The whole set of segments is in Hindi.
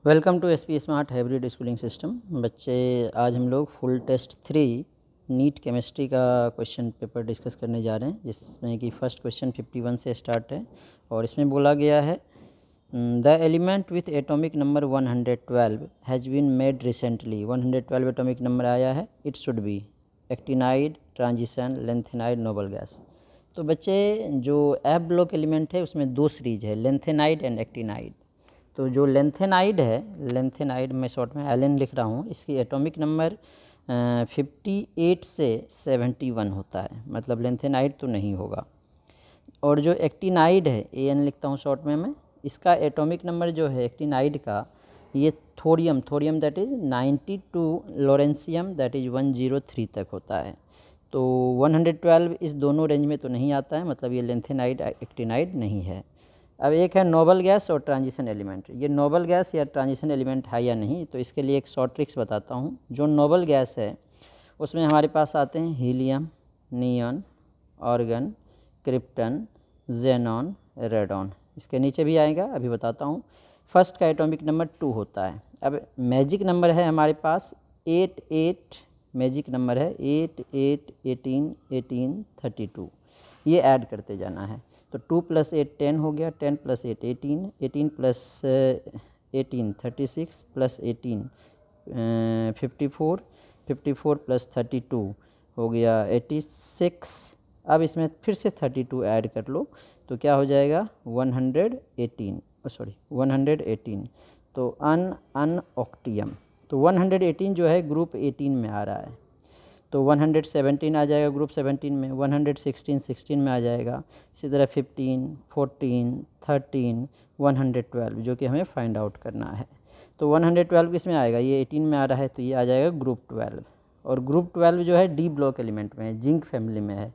Welcome to SP smart hybrid schooling system. बच्चे, आज हम लोग फुल टेस्ट 3 नीट केमिस्ट्री का क्वेश्चन पेपर डिस्कस करने जा रहे हैं, जिसमें कि फर्स्ट क्वेश्चन 51 से स्टार्ट है और इसमें बोला गया है the element with atomic number 112 has been made recently. 112 atomic number आया है। It should be actinide, transition, lanthanide, noble gas. तो बच्चे, जो एफ ब्लॉक एलिमेंट है उसमें दो सीरीज है, लेंथेनाइड एंड एक्टिनाइड। तो जो लेंथेनाइड है, लेंथेनाइड में शॉर्ट में एलन लिख रहा हूँ, इसकी एटॉमिक नंबर 58 से 71 होता है, मतलब लेंथेनाइड तो नहीं होगा। और जो एक्टिनाइड है, एन लिखता हूँ शॉर्ट में मैं, इसका एटॉमिक नंबर जो है एक्टिनाइड का, ये thorium that is 92, lawrencium that is 103 तक होता है। तो 112 इस दोनों रेंज में तो नहीं आता है, मतलब ये लेंथेनाइड एक्टिनाइड नहीं है। अब एक है नोबल गैस और ट्रांजिशन एलिमेंट। ये नोबल गैस या ट्रांजिशन एलिमेंट है या नहीं, तो इसके लिए एक शॉर्ट ट्रिक्स बताता हूँ। जो नोबल गैस है उसमें हमारे पास आते हैं helium, neon, organ, krypton, xenon, radon. इसके नीचे भी आएगा, अभी बताता हूँ। फर्स्ट का एटॉमिक नंबर 2 होता है। अब मैजिक नंबर है हमारे पास 8, मैजिक नंबर है 8, 8, 18, 18, 32। ये ऐड करते जाना है। तो 2 + 8 10 हो गया, 10 + 8 18, 18 + 18 36 + 18 54, 54 + 32 हो गया 86। अब इसमें फिर से 32 ऐड कर लो तो क्या हो जाएगा 118, 118। तो अनऑक्टियम। तो 118 जो है ग्रुप 18 में आ रहा है। तो 117 आ जाएगा ग्रुप 17 में, 116 16 में आ जाएगा। इसी तरह 15, 14, 13, 112 जो कि हमें फाइंड आउट करना है। तो 112 किस में आएगा, ये 18 में आ रहा है, तो ये आ जाएगा ग्रुप 12। और ग्रुप 12 जो है डी ब्लॉक एलिमेंट में है, जिंक फैमिली में है।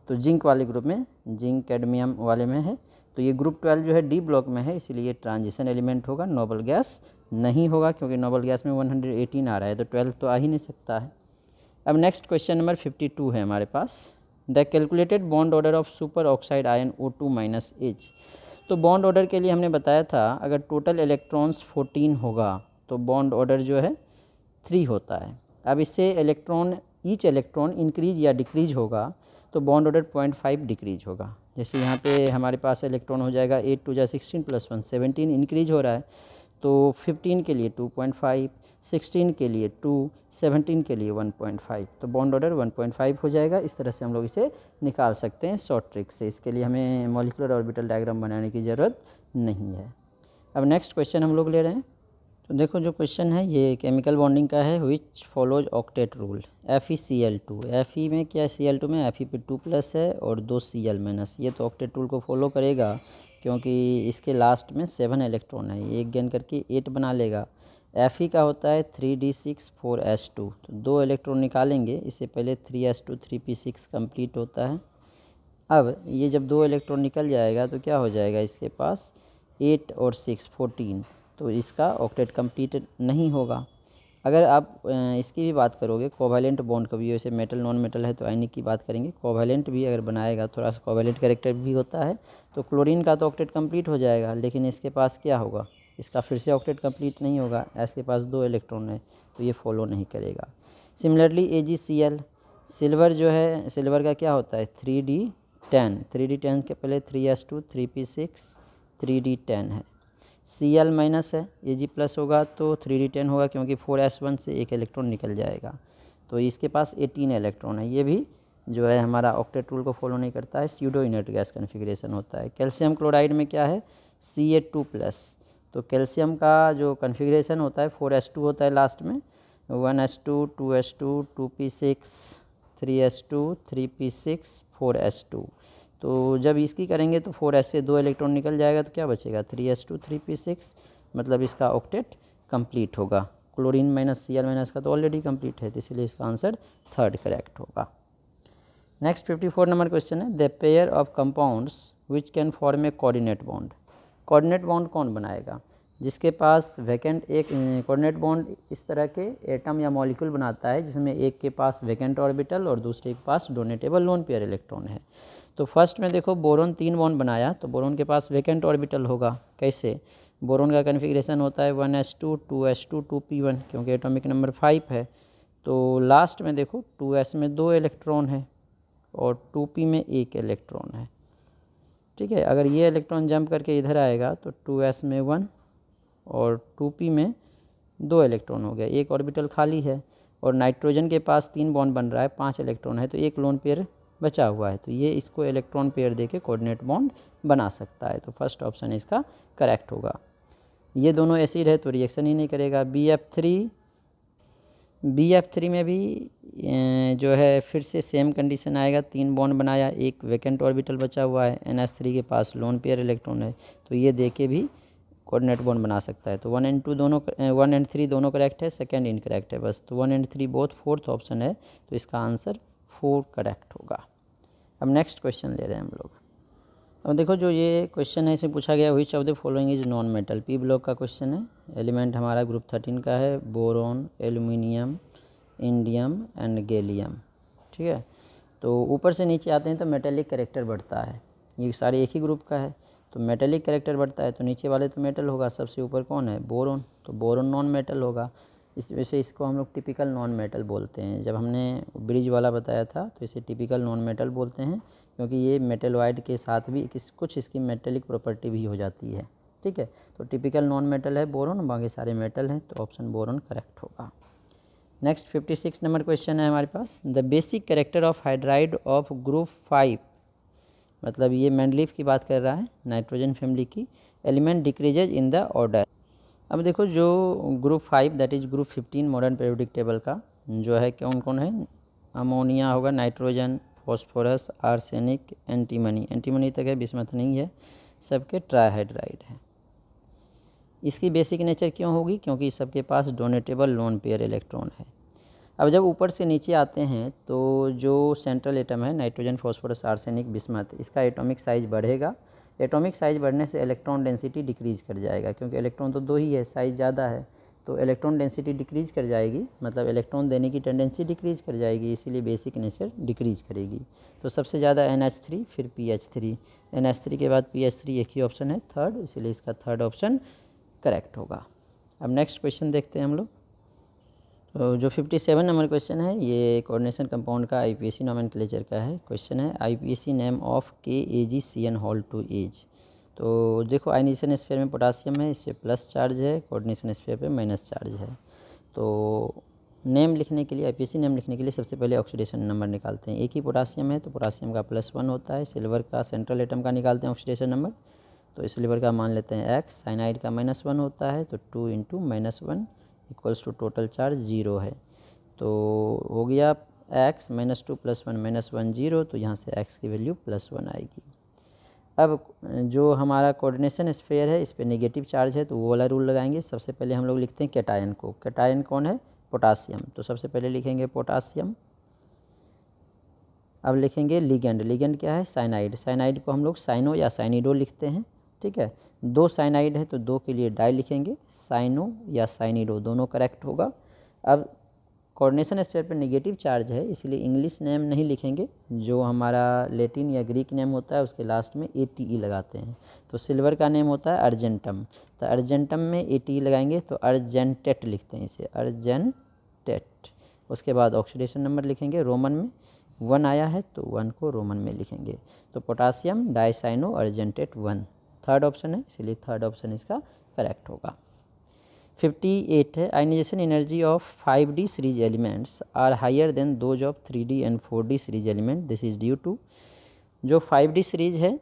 तो जिंक वाले ग्रुप में, जिंक कैडमियम वाले में है। तो ये ग्रुप 12 जो है डी ब्लॉक में है, इसीलिए ट्रांजिशन एलिमेंट होगा, नोबल गैस नहीं होगा, क्योंकि नोबल गैस में 118 आ रहा है, तो 12 तो आ ही नहीं सकता है। अब नेक्स्ट क्वेश्चन नंबर 52 है हमारे पास। The calculated bond order of super oxide ion O2- H। तो बॉन्ड ऑर्डर के लिए हमने बताया था, अगर टोटल इलेक्ट्रॉन्स 14 होगा तो बॉन्ड ऑर्डर जो है 3 होता है। अब इससे ईच इलेक्ट्रॉन इंक्रीज या डिक्रीज होगा तो बॉन्ड ऑर्डर 0.5 डिक्रीज होगा। जैसे यहाँ पे हमारे पास इलेक्ट्रॉन हो जाएगा 8 × 16 + 1 17 इंक्रीज हो रहा है। तो 15 के लिए 2.5, 16 के लिए 2, 17 के लिए 1.5, तो बॉन्ड ऑर्डर 1.5 हो जाएगा। इस तरह से हम लोग इसे निकाल सकते हैं शॉर्ट ट्रिक से। इसके लिए हमें मॉलिक्यूलर ऑर्बिटल डायग्राम बनाने की ज़रूरत नहीं है। अब नेक्स्ट क्वेश्चन हम लोग ले रहे हैं। तो देखो, जो क्वेश्चन है ये केमिकल बॉन्डिंग का है। विच follows octet rule. FeCl2, Fe में क्या है, Cl2 में Fe पे 2+ है और 2 Cl-। ये तो ऑक्टेट रूल को फॉलो करेगा, क्योंकि इसके लास्ट में 7 इलेक्ट्रॉन है, ये एक गेन करके 8 बना लेगा। Fe का होता है 3d6 4s2, तो 2 इलेक्ट्रॉन निकालेंगे, इससे पहले 3s2 3p6 कंप्लीट होता है। अब ये जब 2 इलेक्ट्रॉन निकल जाएगा तो क्या हो जाएगा, इसके पास 8 और 6 14, तो इसका ऑक्टेट कंप्लीट नहीं होगा। अगर आप इसकी भी बात करोगे, कोवैलेंट बॉन्ड, कभी वैसे मेटल नॉन मेटल है तो आयनिक की बात करेंगे, कोवैलेंट भी अगर बनाएगा, थोड़ा सा कोवैलेंट कैरेक्टर भी होता है, तो क्लोरीन का तो ऑक्टेट कंप्लीट हो जाएगा, लेकिन इसके पास क्या होगा, इसका फिर से ऑक्टेट कंप्लीट नहीं होगा। इसके पास 2 इलेक्ट्रॉन है, तो ये फॉलो नहीं करेगा। सिमिलरली AgCl, सिल्वर जो है, सिल्वर का क्या होता है 3d10, 3d10 के पहले 3s2 3p6 3d10 है। Cl- है, Ag+ होगा तो 3d10 होगा, क्योंकि 4s1 से एक इलेक्ट्रॉन निकल जाएगा, तो इसके पास 18 इलेक्ट्रॉन है। ये भी जो है हमारा ऑक्टेट रूल को फॉलो नहीं करता है, स्यूडो इनर्ट गैस कन्फिग्रेशन होता है। कैल्शियम क्लोराइड में क्या है Ca2+, तो कैल्शियम का जो कन्फिग्रेशन होता है 4s2 होता है लास्ट में, 1s2 2s2 2p6 3s2 3p6 4s2। तो जब इसकी करेंगे तो 4s से 2 इलेक्ट्रॉन निकल जाएगा, तो क्या बचेगा 3s2 3p6, मतलब इसका ऑक्टेट कंप्लीट होगा। क्लोरीन -Cl- का तो ऑलरेडी कंप्लीट है, तो इसलिए इसका आंसर 3rd करेक्ट होगा। नेक्स्ट 54 नंबर क्वेश्चन है। The pair of compounds which can form A coordinate bond. Coordinate bond कौन बनाएगा, जिसके पास वैकेंट एक कोऑर्डिनेट बॉन्ड इस तरह के एटम या मॉलिक्यूल बनाता है, जिसमें एक के पास वैकेंट ऑर्बिटल और दूसरे के पास डोनेटेबल लोन पेयर इलेक्ट्रॉन है। तो फर्स्ट में देखो, बोरोन 3 बॉन्ड बनाया, तो बोरोन के पास वैकेंट ऑर्बिटल होगा। कैसे, बोरोन का कन्फिग्रेशन होता है 1s2 2s2 2p1, क्योंकि एटॉमिक नंबर 5 है। तो लास्ट में देखो 2s में 2 इलेक्ट्रॉन है और 2p में 1 इलेक्ट्रॉन है, ठीक है। अगर ये इलेक्ट्रॉन जंप करके इधर आएगा तो 2s में 1 और 2p में 2 इलेक्ट्रॉन हो गया, एक ऑर्बिटल खाली है। और नाइट्रोजन के पास 3 बॉन्ड बन रहा है, 5 इलेक्ट्रॉन है, तो एक लोन पेयर बचा हुआ है, तो ये इसको इलेक्ट्रॉन पेयर देके कोऑर्डिनेट बॉन्ड बना सकता है। तो फर्स्ट ऑप्शन इसका करेक्ट होगा। ये दोनों एसिड है तो रिएक्शन ही नहीं करेगा। BF3 में भी जो है फिर से सेम कंडीशन आएगा, 3 बॉन्ड बनाया, एक वैकेंट ऑर्बिटल बचा हुआ है, NH3 के पास लोन पेयर इलेक्ट्रॉन है, तो ये देके भी कोऑर्डिनेट बॉन्ड बना सकता है। तो 1 एंड 3 दोनों करेक्ट है, सेकंड इनकरेक्ट है बस। तो 1 एंड 3 बोथ फोर्थ ऑप्शन है, तो इसका आंसर 4 करेक्ट होगा। अब नेक्स्ट क्वेश्चन ले रहे हैं हम लोग। अब देखो जो ये क्वेश्चन है इसमें पूछा गया which of the following is non metal. P block का क्वेश्चन है, एलिमेंट हमारा ग्रुप 13 का है, boron, aluminium, indium and gallium, ठीक है। तो ऊपर से नीचे आते हैं तो मेटेलिक कैरेक्टर बढ़ता है, ये सारे एक ही ग्रुप का है, तो मेटेलिक कैरेक्टर बढ़ता है तो नीचे वाले तो मेटल होगा, सबसे ऊपर कौन है, बोरोन, तो बोरोन नॉन मेटल होगा। इस वजह से इसको हम लोग टिपिकल नॉन मेटल बोलते हैं। जब हमने ब्रिज वाला बताया था तो इसे टिपिकल नॉन मेटल बोलते हैं, क्योंकि ये मेटलॉइड के साथ भी कुछ इसकी मेटेलिक प्रॉपर्टी भी हो जाती है, ठीक है। तो टिपिकल नॉन मेटल है बोरोन, बाकी सारे मेटल हैं, तो ऑप्शन बोरोन करेक्ट होगा। नेक्स्ट 56 नंबर क्वेश्चन है हमारे पास, the basic character of hydride of group 5, मतलब ये मेंडलीफ की बात कर रहा है, नाइट्रोजन फैमिली की, element decreases in the order. अब देखो जो group 5 that is group 15 modern periodic table का जो है कौन कौन है, अमोनिया होगा, nitrogen, phosphorus, arsenic, antimony, antimony तक है, बिस्मथ नहीं है, सबके ट्राइहाइड्राइड है। इसकी बेसिक नेचर क्यों होगी, क्योंकि सबके पास डोनेटेबल लोन पेयर इलेक्ट्रॉन है। अब जब ऊपर से नीचे आते हैं तो जो सेंट्रल एटम है नाइट्रोजन, फॉस्फोरस, आर्सेनिक, बिस्मथ, इसका एटॉमिक साइज बढ़ेगा। एटॉमिक साइज बढ़ने से इलेक्ट्रॉन डेंसिटी डिक्रीज कर जाएगा, क्योंकि इलेक्ट्रॉन तो 2 ही है, साइज ज़्यादा है, तो इलेक्ट्रॉन डेंसिटी डिक्रीज कर जाएगी, मतलब इलेक्ट्रॉन देने की टेंडेंसी डिक्रीज कर जाएगी, इसीलिए बेसिक नेचर डिक्रीज करेगी। तो सबसे ज़्यादा NH3 फिर PH3, NH3 के बाद PH3 एक ही ऑप्शन है थर्ड, इसीलिए इसका थर्ड ऑप्शन करेक्ट होगा। अब नेक्स्ट क्वेश्चन देखते हैं हम लोग। तो जो 57 नंबर क्वेश्चन है ये कोऑर्डिनेशन कंपाउंड का IPAC नोमेनक्लेचर का है क्वेश्चन है, IPAC नेम ऑफ KAgCN2H। तो देखो आयनाइजेशन स्फीयर में पोटासियम है, इस पर प्लस चार्ज है, कोऑर्डिनेशन स्फीयर पे माइनस चार्ज है। तो नेम लिखने के लिए, IPAC नेम लिखने के लिए सबसे पहले ऑक्सीडेशन नंबर निकालते हैं। एक ही पोटासियम है तो पोटासियम का +1 होता है, सिल्वर का सेंट्रल एटम का निकालते हैं ऑक्सीडेशन नंबर, तो सिल्वर का मान लेते हैं X, साइनाइड का -1 होता है, तो 2 × -1 इक्वल्स टू टोटल चार्ज 0 है, तो हो गया X -2 + 1 -1 0, तो यहाँ से X की वैल्यू +1 आएगी। अब जो हमारा कोऑर्डिनेशन स्फीयर है इस पर नेगेटिव चार्ज है, तो वो वाला रूल लगाएंगे। सबसे पहले हम लोग लिखते हैं कैटायन को, कैटायन कौन है, पोटासियम, तो सबसे पहले लिखेंगे पोटासियम। अब लिखेंगे लिगेंड, लिगेंड क्या है, साइनाइड, साइनाइड को हम लोग साइनो या साइनिडो लिखते हैं, ठीक है। 2 साइनाइड है तो 2 के लिए डाई लिखेंगे, साइनो या साइनिडो दोनों करेक्ट होगा। अब कोऑर्डिनेशन स्फीयर पर नेगेटिव चार्ज है इसलिए इंग्लिश नेम नहीं लिखेंगे, जो हमारा लेटिन या ग्रीक नेम होता है उसके लास्ट में ATE लगाते हैं। तो सिल्वर का नेम होता है अर्जेंटम, तो अर्जेंटम में ATE लगाएंगे तो अर्जेंटेट लिखते हैं इसे, अर्जेंटेट। उसके बाद ऑक्सीडेशन नंबर लिखेंगे, रोमन में 1 आया है तो 1 को रोमन में लिखेंगे। तो potassium dicyano argentate 1 third option है, इसलिए थर्ड ऑप्शन इसका करेक्ट होगा। 58 है, ionization energy of 5D series elements are higher than those of 3D and 4D series element, this is due to. जो 5D सीरीज है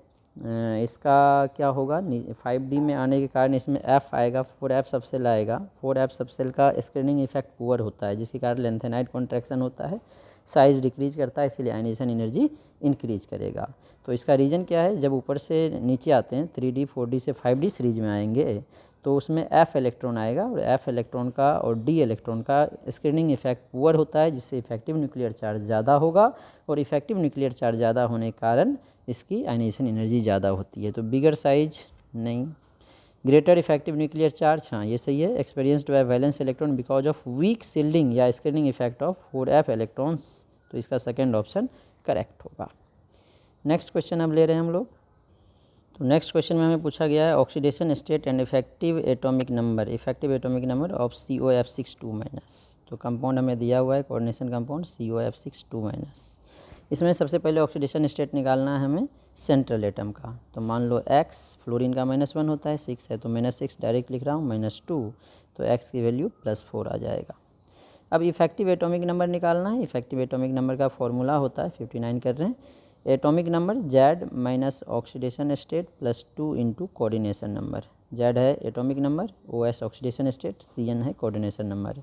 इसका क्या होगा, 5D में आने के कारण इसमें F आएगा, 4F सबसेल आएगा, 4F सबसेल का स्क्रीनिंग इफेक्ट पुअर होता है, जिसके कारण लेंथेनाइड कॉन्ट्रैक्शन होता है, साइज डिक्रीज करता है, इसलिए आयनाइजेशन एनर्जी इंक्रीज करेगा। तो इसका रीज़न क्या है, जब ऊपर से नीचे आते हैं 3D 4D से 5D सीरीज में आएंगे तो उसमें F इलेक्ट्रॉन आएगा, और F इलेक्ट्रॉन का और D इलेक्ट्रॉन का स्क्रीनिंग इफेक्ट पुअर होता है, जिससे इफेक्टिव न्यूक्लियर चार्ज ज़्यादा होगा, और इफेक्टिव न्यूक्लियर चार्ज ज़्यादा होने के कारण इसकी आयनाइजेशन एनर्जी ज़्यादा होती है। तो बिगर साइज नहीं, ग्रेटर इफेक्टिव न्यूक्लियर चार्ज, हाँ ये सही है, experienced by valence electron because of weak shielding या screening effect of 4F electrons, तो इसका सेकेंड ऑप्शन करेक्ट होगा। नेक्स्ट क्वेश्चन अब ले रहे हैं हम लोग। तो नेक्स्ट क्वेश्चन में हमें पूछा गया है oxidation state and effective atomic number of COF6 2-। तो कंपाउंड हमें दिया हुआ है कोऑर्डिनेशन कंपाउंड COF6 2-। इसमें सबसे पहले ऑक्सीडेशन स्टेट निकालना है हमें सेंट्रल एटम का। तो मान लो X फ्लोरीन का -1 होता है, 6 है तो -6 डायरेक्ट लिख रहा हूँ, -2 तो X की वैल्यू +4 आ जाएगा। अब इफेक्टिव एटॉमिक नंबर निकालना है। इफेक्टिव एटॉमिक नंबर का फॉर्मूला होता है 59 कर रहे हैं, atomic number Z minus oxidation state +2 into coordination number. Z है atomic number, OS oxidation state, CN है कोऑर्डिनेशन नंबर।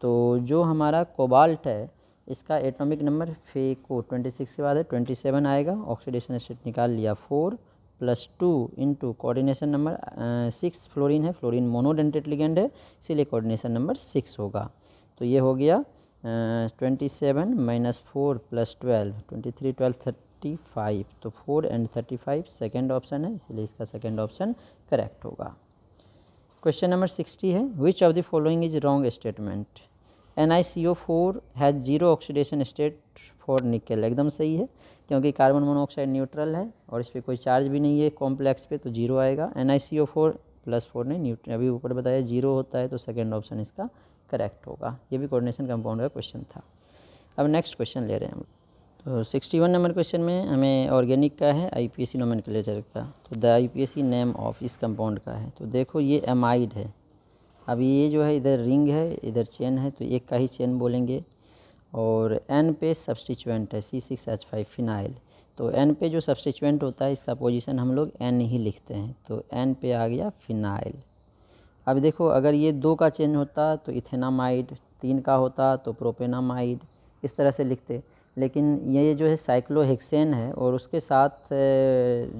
तो जो हमारा कोबाल्ट है इसका एटॉमिक नंबर फेको 26 के बाद है 27 आएगा, ऑक्सीडेशन स्टेट निकाल लिया 4 +2 इंटू कोऑर्डिनेशन नंबर 6 फ्लोरीन है, फ्लोरीन मोनोडेंटेट लिगेंड है इसीलिए कोऑर्डिनेशन नंबर 6 होगा। तो ये हो गया 27 - 4 + 12 23 12 35, तो 4 and 35 सेकेंड ऑप्शन है इसलिए इसका सेकेंड ऑप्शन करेक्ट होगा। क्वेश्चन नंबर 60 है, which of the following is wrong statement. NiCO4 has 0 oxidation state for निकल। एकदम सही है क्योंकि कार्बन मोनोऑक्साइड न्यूट्रल है और इस पर कोई चार्ज भी नहीं है कॉम्प्लेक्स पे, तो 0 आएगा। NiCO4 +4 ने न्यूट्रल अभी ऊपर बताया 0 होता है तो सेकेंड ऑप्शन इसका करेक्ट होगा। ये भी कोऑर्डिनेशन कंपाउंड का क्वेश्चन था। अब नेक्स्ट क्वेश्चन ले रहे हैं हम। तो 61 नंबर क्वेश्चन में हमें ऑर्गेनिक का है, IPAC नोमेनक्लेचर का। तो द IPAC नेम ऑफ इस कंपाउंड का है। तो देखो ये एमाइड है। अब ये जो है इधर रिंग है इधर चेन है तो एक का ही चेन बोलेंगे, और N पे सब्सटीट्यूएंट है C6H5 फिनाइल। तो N पे जो सब्सटीट्यूएंट होता है इसका पोजीशन हम लोग N ही लिखते हैं, तो N पे आ गया फिनाइल। अब देखो अगर ये 2 का चेन होता तो इथेनामाइड, 3 का होता तो प्रोपेनामाइड, इस तरह से लिखते। लेकिन ये जो है साइक्लोहेक्सेन है और उसके साथ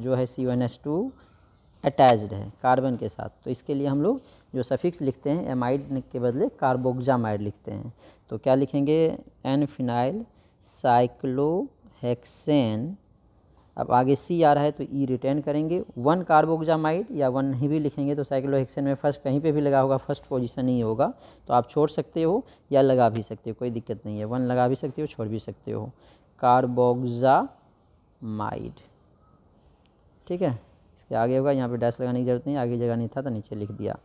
जो है C1H2 अटैच्ड है कार्बन के साथ, तो इसके लिए हम लोग जो सफिक्स लिखते हैं एमाइड के बदले कार्बोक्जामाइड लिखते हैं। तो क्या लिखेंगे, N फिनाइल साइक्लोहेक्सेन। अब आगे C आ रहा है तो E रिटेन करेंगे, 1 कार्बोक्जामाइड या 1 ही भी लिखेंगे तो साइक्लोहेक्सेन में फर्स्ट कहीं पे भी लगा होगा, फर्स्ट पोजीशन ही होगा। तो आप छोड़ सकते हो या लगा भी सकते हो, कोई दिक्कत नहीं है, 1 लगा भी सकते हो छोड़ भी सकते हो, कार्बोक्जामाइड। ठीक है, इसके आगे होगा, यहाँ पे डैश लगाने की जरूरत नहीं, आगे जगह नहीं था तो नीचे लिख दिया।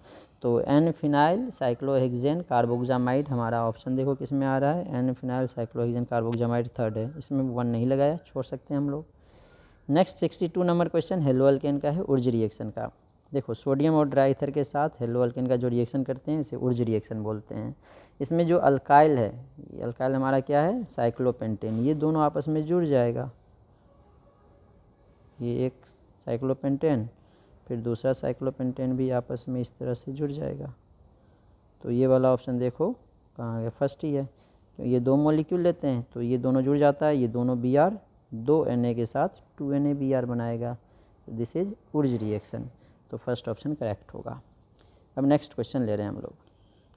तो N फिनाइल साइक्लोहेक्सेन कार्बोक्जामाइड हमारा ऑप्शन देखो किस में आ रहा है, N फिनाइल साइक्लोहेक्सेन कार्बोक्जामाइड थर्ड है, इसमें 1 नहीं लगाया, छोड़ सकते हैं हम लोग। Next 62 number question hello alkane का है, उर्ज रिएक्शन का। देखो सोडियम और ड्राई ईथर के साथ हेलो अल्केन का जो रिएक्शन करते हैं इसे उर्ज रिएक्शन बोलते हैं। इसमें जो अल्काइल है, ये अल्काइल हमारा क्या है, साइक्लोपेंटेन, ये दोनों आपस में जुड़ जाएगा। ये एक साइक्लोपेंटेन फिर दूसरा साइक्लोपेंटेन भी आपस में इस तरह से जुड़ जाएगा। तो ये वाला ऑप्शन देखो कहाँ गया, फर्स्ट ही है। तो ये 2 मॉलिक्यूल लेते हैं तो ये दोनों जुड़ जाता है, ये दोनों Br 2 Na के साथ 2 NaBr बनाएगा। दिस इज उर्ज रिएक्शन, तो फर्स्ट ऑप्शन करेक्ट होगा। अब नेक्स्ट क्वेश्चन ले रहे हैं हम लोग।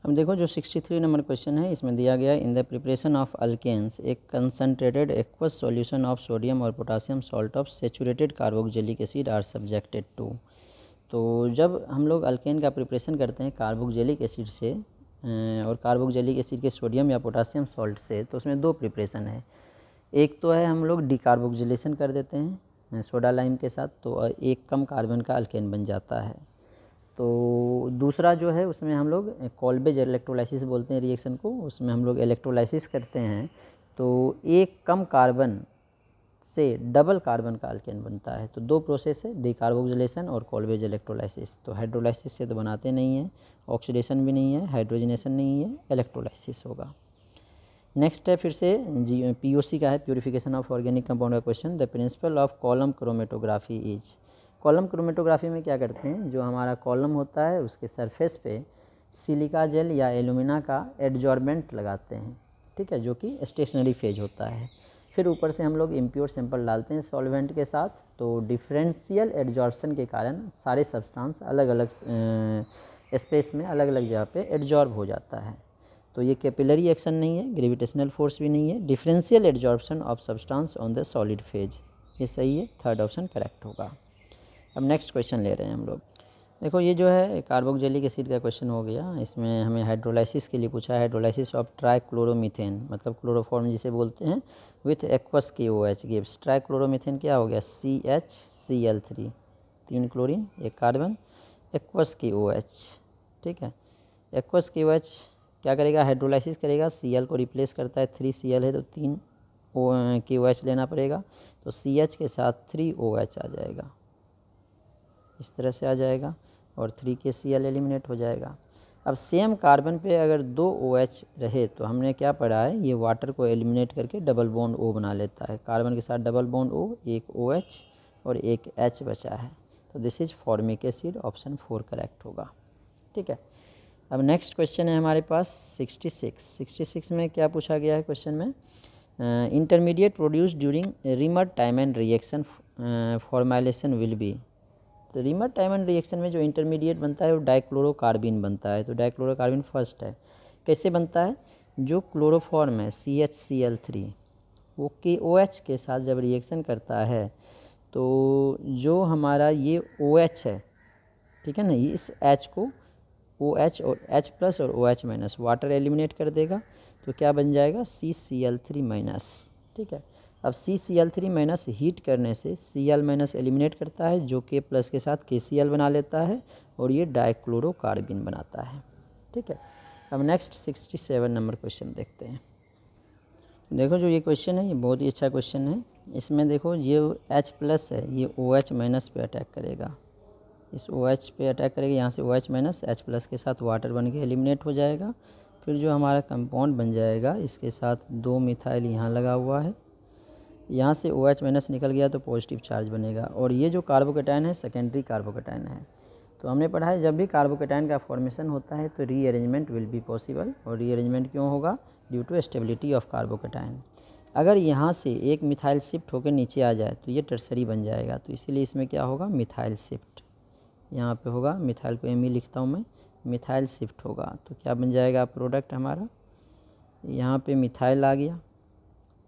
अब देखो जो 63 नंबर क्वेश्चन है इसमें दिया गया है, in the preparation of alkanes एक concentrated aqueous solution of sodium और potassium salt of saturated carboxylic acid are subjected to. तो जब हम लोग अल्केन का प्रिपरेशन करते हैं कार्बोक्जिलिक एसिड से और कार्बोक्जिलिक एसिड के सोडियम या पोटासियम सॉल्ट से, तो उसमें 2 प्रिपरेशन है। एक तो है हम लोग डिकार्बोक्जिलेशन कर देते हैं सोडा लाइम के साथ, तो एक कम कार्बन का अल्केन बन जाता है। तो दूसरा जो है उसमें हम लोग कॉल्बेज इलेक्ट्रोलाइसिस बोलते हैं रिएक्शन को, उसमें हम लोग इलेक्ट्रोलाइसिस करते हैं तो एक कम कार्बन से डबल कार्बन का अल्केन बनता है। तो 2 प्रोसेस है, डिकार्बोक्जिलेशन और कॉल्बेज इलेक्ट्रोलाइसिस। तो हाइड्रोलाइसिस से तो बनाते नहीं है, ऑक्सीडेशन भी नहीं है, हाइड्रोजनेशन नहीं है, इलेक्ट्रोलाइसिस होगा। नेक्स्ट है फिर से POC का है, प्यूरिफिकेशन ऑफ ऑर्गेनिक कंपाउंड का question. The principle of column chromatography is. Column chromatography में क्या करते हैं, जो हमारा कॉलम होता है उसके सरफेस पे सिलिका जेल या एलुमिना का एडजॉर्बेंट लगाते हैं, ठीक है, जो कि स्टेशनरी फेज होता है। फिर ऊपर से हम लोग इम्प्योर सैंपल डालते हैं सॉल्वेंट के साथ, तो डिफरेंशियल एडजॉर्प्शन के कारण सारे सब्सटेंस अलग अलग स्पेस में अलग अलग जगह पे एडजॉर्ब हो जाता है। तो ये कैपिलरी एक्शन नहीं है, ग्रेविटेशनल फोर्स भी नहीं है, differential adsorption of substance on the solid phase, ये सही है, थर्ड ऑप्शन करेक्ट होगा। अब नेक्स्ट क्वेश्चन ले रहे हैं हम लोग। देखो ये जो है कार्बोक्जिलिक एसिड का क्वेश्चन हो गया, इसमें हमें हाइड्रोलाइसिस के लिए पूछा है, हाइड्रोलाइसिस ऑफ ट्राइक्लोरोमीथेन, मतलब क्लोरोफॉर्म जिसे बोलते हैं, विथ एक्वस KOH गिव्स ट्राइक्लोरोमीथेन क्या हो गया, CHCl3, 3 chlorine, 1 carbon, aqueous KOH। ठीक है, एक्वस KOH क्या करेगा, हाइड्रोलाइसिस करेगा, Cl को रिप्लेस करता है, 3Cl है तो 3 KOH लेना पड़ेगा, तो CH के साथ 3OH आ जाएगा, इस तरह से आ जाएगा, और 3KCl एलिमिनेट हो जाएगा। अब सेम कार्बन पे अगर 2 OH रहे तो हमने क्या पढ़ा है, ये वाटर को एलिमिनेट करके डबल बॉन्ड O बना लेता है, कार्बन के साथ डबल बॉन्ड O, एक OH और एक H बचा है, तो this is formic acid, option 4 correct होगा। ठीक है, अब नेक्स्ट क्वेश्चन है हमारे पास 66 में क्या पूछा गया है क्वेश्चन में, intermediate produce during Reimer Tiemann reaction formulation will be. तो रीमर टाइमन रिएक्शन में जो इंटरमीडिएट बनता है वो डाइक्लोरोकार्बिन बनता है, तो डाइक्लोरोकार्बिन फर्स्ट है। कैसे बनता है, जो क्लोरोफॉर्म है CHCl3 वो KOH के साथ जब रिएक्शन करता है तो जो हमारा ये OH है, ठीक है ना, इस H को OH और H+ और OH- वाटर एलिमिनेट कर देगा, तो क्या बन जाएगा CCl3-। ठीक है, अब CCl3- हीट करने से Cl- एलिमिनेट करता है, जो K+ के साथ KCl बना लेता है और ये डाइक्लोरोकार्बिन बनाता है। ठीक है, अब नेक्स्ट 67 नंबर क्वेश्चन देखते हैं। देखो जो ये क्वेश्चन है ये बहुत ही अच्छा क्वेश्चन है। इसमें देखो ये H+ है, ये OH- पे अटैक करेगा, इस OH पे अटैक करेगा, यहाँ से OH- H+ के साथ वाटर बन के एलिमिनेट हो जाएगा। फिर जो हमारा कंपाउंड बन जाएगा इसके साथ 2 मिथाइल यहाँ लगा हुआ है, यहाँ से OH- निकल गया तो पॉजिटिव चार्ज बनेगा, और ये जो कार्बोकेटाइन है सेकेंडरी कार्बोकेटाइन है। तो हमने पढ़ा है जब भी कार्बोकेटाइन का फॉर्मेशन होता है तो रीअरेंजमेंट विल बी पॉसिबल, और रीअरेंजमेंट क्यों होगा, due to stability of carbocation. अगर यहाँ से एक मिथाइल शिफ्ट होकर नीचे आ जाए तो ये टर्सरी बन जाएगा, तो इसीलिए इसमें क्या होगा, मिथाइल शिफ्ट यहाँ पे होगा, मिथाइल को Me लिखता हूँ मैं, मिथाइल शिफ्ट होगा, तो क्या बन जाएगा प्रोडक्ट हमारा, यहाँ पे मिथाइल आ गया।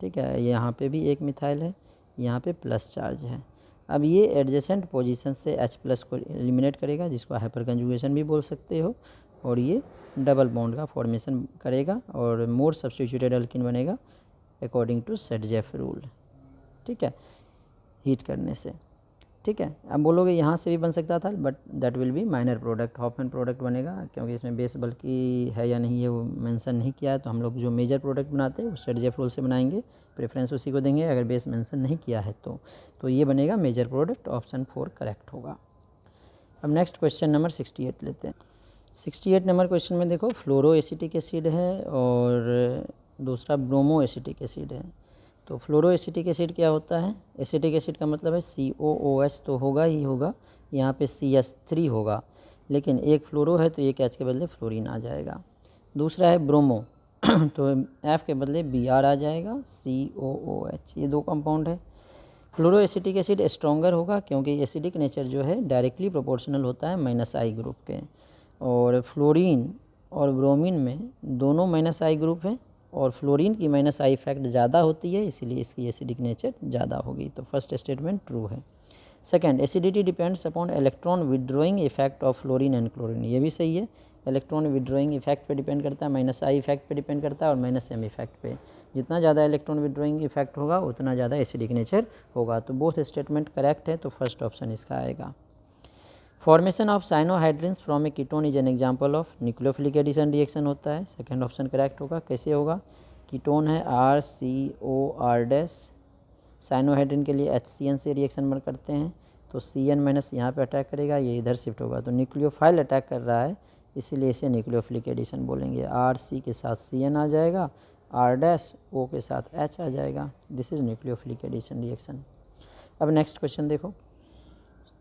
ठीक है, यहाँ पे भी एक मिथाइल है, यहाँ पे प्लस चार्ज है। अब ये एडजेसेंट पोजीशन से H+ को एलिमिनेट करेगा, जिसको हाइपर कंजुगेशन भी बोल सकते हो, और ये डबल बॉन्ड का फॉर्मेशन करेगा और मोर सब्स्टिट्यूटेड अल्किन बनेगा अकॉर्डिंग टू सेडजेफ रूल। ठीक है, हीट करने से। ठीक है, अब बोलोगे यहाँ से भी बन सकता था, but that will be minor product, Hofmann product बनेगा, क्योंकि इसमें बेस बल्कि है या नहीं है वो मेंशन नहीं किया है, तो हम लोग जो मेजर प्रोडक्ट बनाते हैं वो सेडजेफ रूल से बनाएंगे, प्रेफरेंस उसी को देंगे अगर बेस मेंशन नहीं किया है तो ये बनेगा मेजर प्रोडक्ट, ऑप्शन 4 करेक्ट होगा। अब नेक्स्ट क्वेश्चन नंबर 68 लेते हैं। 68 नंबर क्वेश्चन में देखो फ्लोरो एसिटिक एसिड है और दूसरा ब्रोमो एसिटिक एसिड है। तो फ्लोरो एसिटिक एसिड क्या होता है, एसिटिक एसिड का मतलब है COOH तो होगा ही होगा, यहाँ पे CH3 होगा, लेकिन एक फ्लोरो है तो एक H के बदले फ्लोरीन आ जाएगा। दूसरा है ब्रोमो तो F के बदले Br आ जाएगा, COOH, ये 2 कंपाउंड है। फ्लोरो एसिटिक एसिड स्ट्रॉन्गर होगा क्योंकि एसिडिक नेचर जो है डायरेक्टली प्रोपोर्शनल होता है -I ग्रुप के, और फ्लोरीन और ब्रोमीन में दोनों -I ग्रुप है, और फ्लोरीन की -I इफेक्ट ज़्यादा होती है, इसीलिए इसकी एसिडिक नेचर ज़्यादा होगी, तो फर्स्ट स्टेटमेंट ट्रू है। Second, acidity depends upon electron withdrawing effect of fluorine and chlorine, ये भी सही है, इलेक्ट्रॉन विड्रॉइंग इफेक्ट पे डिपेंड करता है, -I इफेक्ट पे डिपेंड करता है और -M इफेक्ट पे, जितना ज़्यादा इलेक्ट्रॉन विड्रॉइंग इफेक्ट होगा उतना ज़्यादा एसिडिक नेचर होगा, तो बोथ स्टेटमेंट करेक्ट है, तो फर्स्ट ऑप्शन इसका आएगा। Formation of cyanohydrins from a ketone is an example of nucleophilic addition reaction होता है, सेकंड ऑप्शन करेक्ट होगा। कैसे होगा, कीटोन है RCOR-, साइनोहाइड्रिन के लिए HCN से रिएक्शन बन करते हैं, तो CN- यहाँ पे अटैक करेगा, ये इधर शिफ्ट होगा, तो न्यूक्लियोफाइल अटैक कर रहा है, इसीलिए इसे न्यूक्लियोफिलिक एडिशन बोलेंगे। RC के साथ CN आ जाएगा, R-O के साथ H आ जाएगा, this is nucleophilic addition reaction. अब नेक्स्ट क्वेश्चन देखो,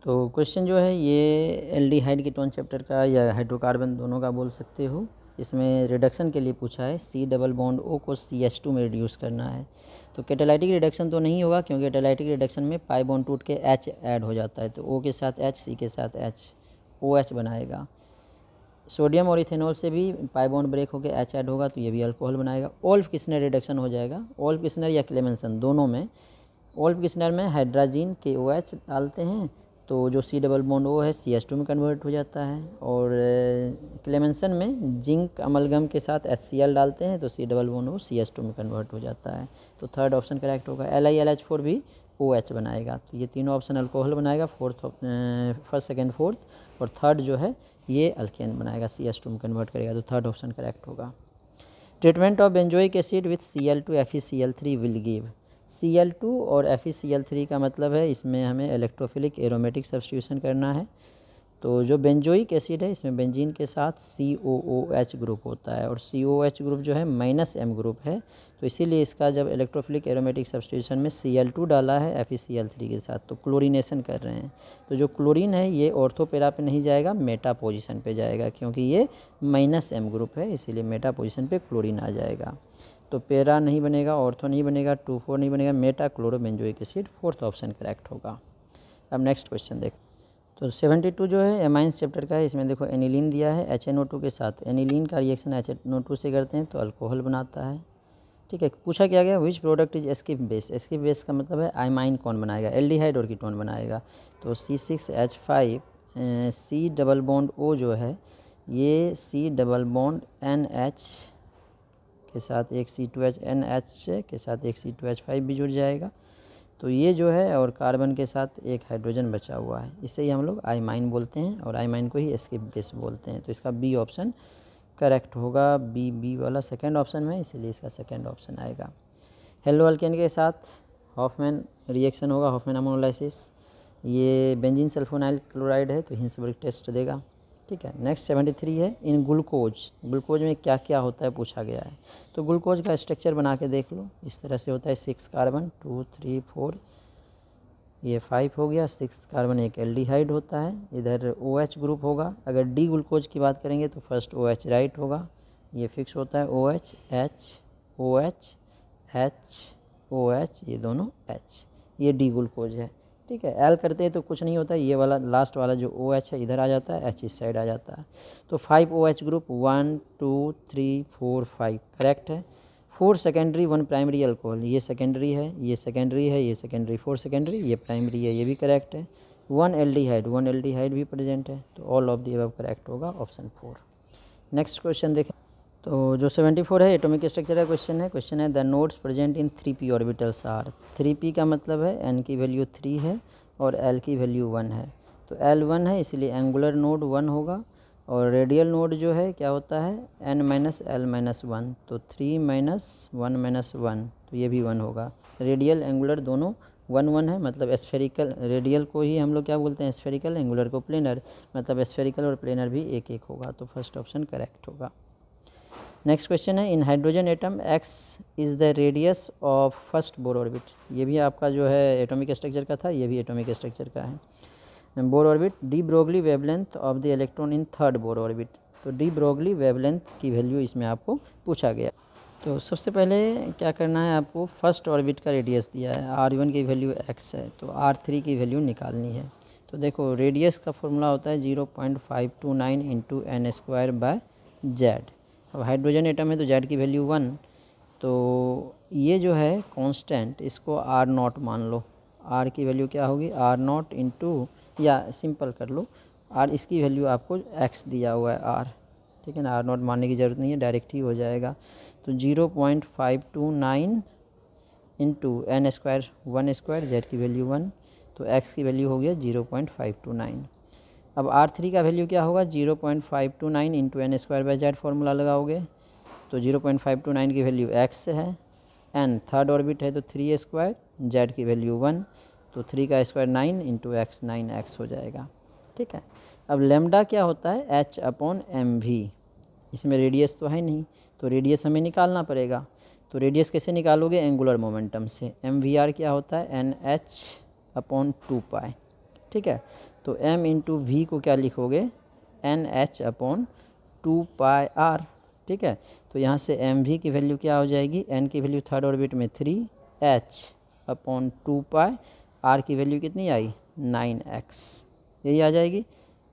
तो क्वेश्चन जो है ये एल्डिहाइड कीटोन चैप्टर का या हाइड्रोकार्बन दोनों का बोल सकते हो। इसमें रिडक्शन के लिए पूछा है, C+O को CH2 में रिड्यूस करना है, तो कैटालाइटिक रिडक्शन तो नहीं होगा क्योंकि कैटालाइटिक रिडक्शन में पाई बॉन्ड टूट के H ऐड हो जाता है, तो O के साथ H, C के साथ H, OH बनाएगा। सोडियम और इथेनॉल से भी पाई बॉन्ड ब्रेक होकर H ऐड होगा, तो ये भी अल्कोहल बनाएगा। ओल्फ किस्नर रिडक्शन हो जाएगा, ओल्फ किस्नर या क्लेमेंसन दोनों में। ओल्फ किस्नर में हाइड्राजीन KOH डालते हैं तो जो सी डबल बॉन्ड ओ है CH2 में कन्वर्ट हो जाता है। और क्लेमेंसन में जिंक अमलगम के साथ HCl डालते हैं तो C double bond O CH2 में कन्वर्ट हो जाता है। तो थर्ड ऑप्शन करेक्ट होगा। LiLH4 भी OH बनाएगा। तो ये तीनों ऑप्शन अल्कोहल बनाएगा, फर्स्ट सेकेंड फोर्थ, और थर्ड जो है ये अल्केन बनाएगा, CH2 में कन्वर्ट करेगा। तो थर्ड ऑप्शन करेक्ट होगा। Treatment of benzoic acid with Cl2 FeCl3 will give. Cl2 और FeCl3 का मतलब है इसमें हमें इलेक्ट्रोफिलिक एरोमेटिक सब्स्टिट्यूशन करना है। तो जो बेंजोइक एसिड है इसमें बेंजीन के साथ COOH ग्रुप होता है, और COOH ग्रुप जो है -M ग्रुप है। तो इसीलिए इसका जब इलेक्ट्रोफिलिक एरोमेटिक सब्स्टिट्यूशन में Cl2 डाला है FeCl3 के साथ, तो क्लोरीनेशन कर रहे हैं। तो जो क्लोरीन है ये ऑर्थो पैरा पे नहीं जाएगा, मेटा पोजीशन पे जाएगा, क्योंकि ये -M ग्रुप है, इसीलिए मेटा पोजीशन पे क्लोरीन आ जाएगा। तो पैरा नहीं बनेगा, ऑर्थो नहीं बनेगा, 2,4 नहीं बनेगा, meta chlorobenzoic acid fourth option correct होगा। अब नेक्स्ट क्वेश्चन देख। तो 72 जो है एमाइंस चैप्टर का है। इसमें देखो एनिलीन दिया है HNO2 के साथ। एनिलीन का रिएक्शन HNO2 से करते हैं तो अल्कोहल बनाता है। ठीक है, पूछा क्या गया, which product is Schiff base. Schiff base का मतलब है आइमाइन कौन बनाएगा, एल्डिहाइड और कीटोन बनाएगा। तो C6H5 C double bond O जो है ये C डबल बॉन्ड NH के साथ एक C2H NH के साथ एक C2H5 भी जुड़ जाएगा। तो ये जो है और कार्बन के साथ एक हाइड्रोजन बचा हुआ है, इसे ही हम लोग आइमाइन बोलते हैं, और आइमाइन को ही एस्केप बेस बोलते हैं। तो इसका बी ऑप्शन करेक्ट होगा। बी वाला सेकंड ऑप्शन में, इसीलिए इसका सेकंड ऑप्शन आएगा। हेलो अल्केन के साथ हॉफमैन रिएक्शन होगा, हॉफमैन अमोनोलाइसिस। ये बेंजीन सल्फोनाइल क्लोराइड है तो हिंसबर्ग टेस्ट देगा। ठीक है, नेक्स्ट 73 है इन ग्लूकोज में क्या क्या होता है पूछा गया है। तो ग्लूकोज का स्ट्रक्चर बना के देख लो, इस तरह से होता है 6 कार्बन 2 3 4, ये 5 हो गया, 6 कार्बन एक एल्डिहाइड होता है, इधर OH ग्रुप होगा। अगर डी ग्लूकोज की बात करेंगे तो फर्स्ट OH राइट होगा, ये फिक्स होता है OH H OH H OH, ये दोनों H, ये डी ग्लूकोज है। ठीक है, एल करते हैं तो कुछ नहीं होता है, ये वाला लास्ट वाला जो OH है इधर आ जाता है, H इस साइड आ जाता है। तो 5 OH ग्रुप 1 2 3 4 5 करेक्ट है। 4 सेकेंडरी 1 प्राइमरी अल्कोहल, ये सेकेंडरी है, ये सेकेंडरी है, ये सेकेंडरी, 4 सेकेंडरी, ये प्राइमरी है, ये भी करेक्ट है। 1 एल्डिहाइड भी प्रेजेंट है, तो all of the above correct होगा, ऑप्शन 4। नेक्स्ट क्वेश्चन देखें। तो जो 74 है एटॉमिक स्ट्रक्चर का क्वेश्चन है the nodes present in 3p orbitals are. 3p का मतलब है n की वैल्यू 3 है और l की वैल्यू 1 है। तो l 1 है इसलिए एंगुलर नोड 1 होगा, और रेडियल नोड जो है क्या होता है n माइनस l माइनस 1, तो 3 माइनस 1 माइनस 1, तो ये भी 1 होगा। रेडियल एंगुलर दोनों 1 1 है, मतलब स्फेरिकल, रेडियल को ही हम लोग क्या बोलते हैं स्फेरिकल, एंगुलर को प्लेनर, मतलब स्फेरिकल और प्लेनर भी एक एक होगा। तो फर्स्ट ऑप्शन करेक्ट होगा। नेक्स्ट क्वेश्चन है in hydrogen atom x is the radius of first Bohr orbit. ये भी आपका जो है एटॉमिक स्ट्रक्चर का था, ये भी एटॉमिक स्ट्रक्चर का है। Bohr orbit de Broglie wavelength of the electron in third Bohr orbit. तो डी ब्रोगली वेवलेंथ की वैल्यू इसमें आपको पूछा गया। तो सबसे पहले क्या करना है, आपको फर्स्ट ऑर्बिट का रेडियस दिया है, r1 की वैल्यू x है, तो r3 की वैल्यू निकालनी है। तो देखो रेडियस का फॉर्मूला होता है 0.529 इंटू n²/z। अब हाइड्रोजन एटम है तो z की वैल्यू 1, तो ये जो है कांस्टेंट इसको r0 मान लो। r की वैल्यू क्या होगी r0 इंटू, या सिंपल कर लो r, इसकी वैल्यू आपको x दिया हुआ है r, ठीक है ना, r0 मानने की ज़रूरत नहीं है, डायरेक्ट ही हो जाएगा। तो 0.529 इंटू n² 1² z की वैल्यू 1, तो x की वैल्यू हो गया 0.529। अब r3 का वैल्यू क्या होगा 0.529 इंटू n²/z फार्मूला लगाओगे, तो 0.529 की वैल्यू x है, n थर्ड ऑर्बिट है तो 3a², z की वैल्यू 1, तो 3 का स्क्वायर 9 इंटू x 9x हो जाएगा। ठीक है, अब लेमडा क्या होता है h/mv। इसमें रेडियस तो है नहीं, तो रेडियस हमें निकालना पड़ेगा। तो रेडियस कैसे निकालोगे एंगुलर मोमेंटम से। mvr क्या होता है nh/2π। ठीक है, तो m इंटू वी को क्या लिखोगे nh/2πr। ठीक है, तो यहाँ से mv की वैल्यू क्या हो जाएगी, n की वैल्यू थर्ड ऑर्बिट में 3, h/2π, r की वैल्यू कितनी आई 9x, यही आ जाएगी।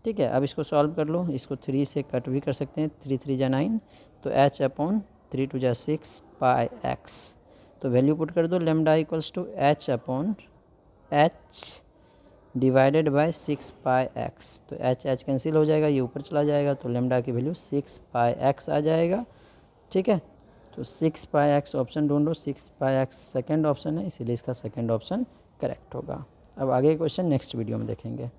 ठीक है, अब इसको सॉल्व कर लो, इसको 3 से कट भी कर सकते हैं, 3 3 जा 9, तो h/3 2 जा 6 πx। तो वैल्यू पुट कर दो lambda equals to h/h divided by 6πx, तो एच एच कैंसिल हो जाएगा, ये ऊपर चला जाएगा, तो लेमडा की वैल्यू 6πx आ जाएगा। ठीक है, तो 6πx ऑप्शन ढूंढो, 6πx सेकेंड ऑप्शन है, इसीलिए इसका सेकेंड ऑप्शन करेक्ट होगा। अब आगे क्वेश्चन नेक्स्ट वीडियो में देखेंगे।